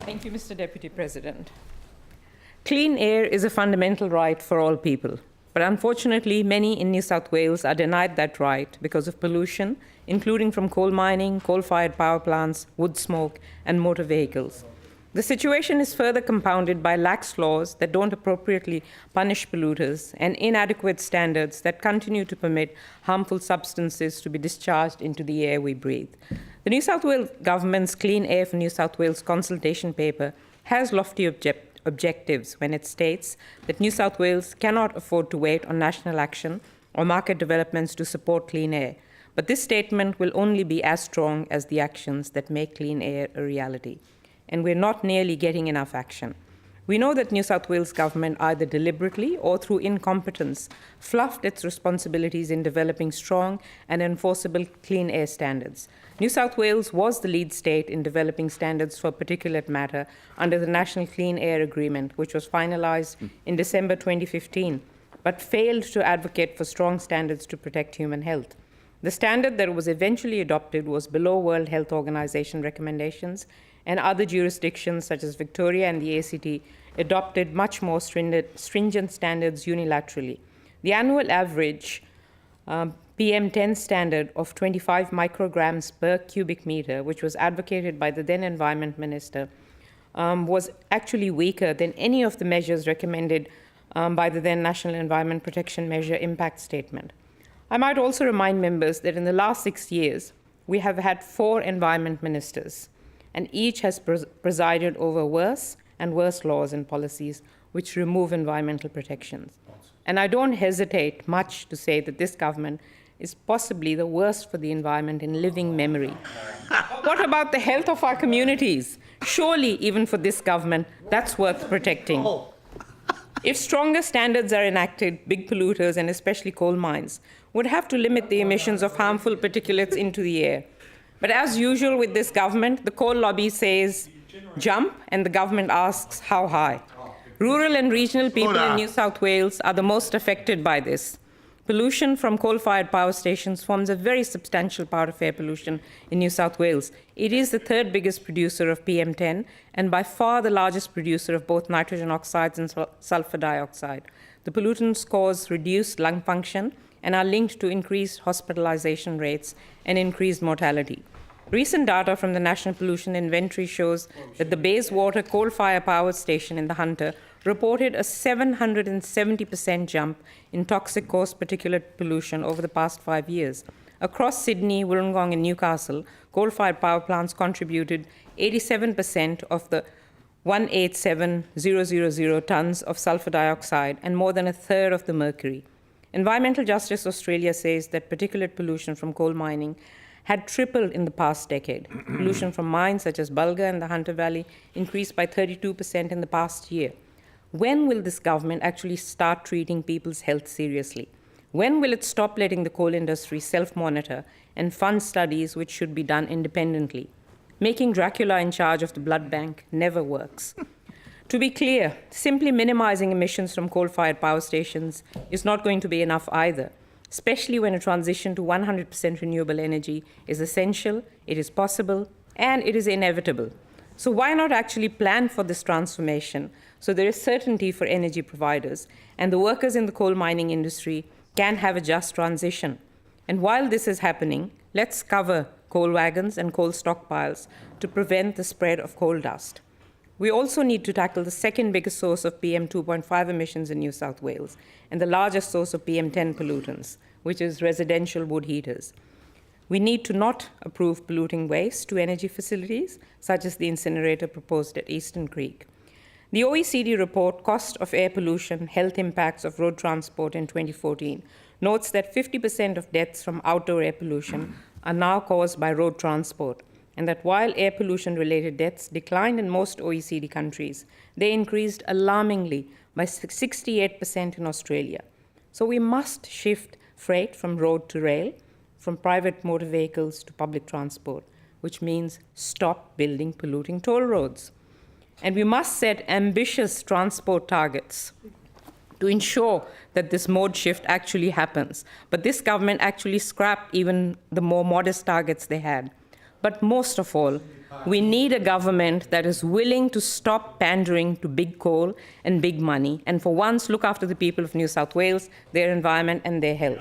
Thank you, Mr. Deputy President. Clean air is a fundamental right for all people, but unfortunately, many in New South Wales are denied that right because of pollution, including from coal mining, coal-fired power plants, wood smoke, and motor vehicles. The situation is further compounded by lax laws that don't appropriately punish polluters and inadequate standards that continue to permit harmful substances to be discharged into the air we breathe. The New South Wales Government's Clean Air for New South Wales consultation paper has lofty objectives when it states that New South Wales cannot afford to wait on national action or market developments to support clean air. But this statement will only be as strong as the actions that make clean air a reality. And we're not nearly getting enough action. We know that New South Wales Government either deliberately or through incompetence fluffed its responsibilities in developing strong and enforceable clean air standards. New South Wales was the lead state in developing standards for particulate matter under the National Clean Air Agreement, which was finalised in December 2015, but failed to advocate for strong standards to protect human health. The standard that was eventually adopted was below World Health Organization recommendations, and other jurisdictions such as Victoria and the ACT adopted much more stringent standards unilaterally. The annual average PM10 standard of 25 micrograms per cubic meter, which was advocated by the then Environment Minister, was actually weaker than any of the measures recommended by the then National Environment Protection Measure Impact Statement. I might also remind members that in the last 6 years, we have had 4 environment ministers, and each has presided over worse and worse laws and policies which remove environmental protections. And I don't hesitate much to say that this government is possibly the worst for the environment in living memory. What about the health of our communities? Surely, even for this government, that's worth protecting. If stronger standards are enacted, big polluters, and especially coal mines, would have to limit the emissions of harmful particulates into the air. But as usual with this government, the coal lobby says jump, and the government asks how high. Rural and regional people in New South Wales are the most affected by this. Pollution from coal-fired power stations forms a very substantial part of air pollution in New South Wales. It is the 3rd biggest producer of PM10 and by far the largest producer of both nitrogen oxides and sulfur dioxide. The pollutants cause reduced lung function and are linked to increased hospitalization rates and increased mortality. Recent data from the National Pollution Inventory shows that the Bayswater coal-fired power station in the Hunter reported a 770% jump in toxic coarse particulate pollution over the past 5 years. Across Sydney, Wollongong, and Newcastle, coal-fired power plants contributed 87% of the 187,000 tons of sulfur dioxide and more than a third of the mercury. Environmental Justice Australia says that particulate pollution from coal mining had tripled in the past decade. Pollution from mines such as Bulga and the Hunter Valley increased by 32% in the past year. When will this government actually start treating people's health seriously? When will it stop letting the coal industry self-monitor and fund studies which should be done independently? Making Dracula in charge of the blood bank never works. To be clear, simply minimizing emissions from coal-fired power stations is not going to be enough either, especially when a transition to 100% renewable energy is essential, it is possible, and it is inevitable. So why not actually plan for this transformation so there is certainty for energy providers and the workers in the coal mining industry can have a just transition? And while this is happening, let's cover coal wagons and coal stockpiles to prevent the spread of coal dust. We also need to tackle the 2nd biggest source of PM2.5 emissions in New South Wales and the largest source of PM10 pollutants, which is residential wood heaters. We need to not approve polluting waste to energy facilities, such as the incinerator proposed at Eastern Creek. The OECD report, Cost of Air Pollution, Health Impacts of Road Transport in 2014, notes that 50% of deaths from outdoor air pollution are now caused by road transport, and that while air pollution-related deaths declined in most OECD countries, they increased alarmingly by 68% in Australia. So we must shift freight from road to rail, from private motor vehicles to public transport, which means stop building polluting toll roads. And we must set ambitious transport targets to ensure that this mode shift actually happens. But this government actually scrapped even the more modest targets they had. But most of all, We need a government that is willing to stop pandering to big coal and big money, and for once look after the people of New South Wales, their environment and their health.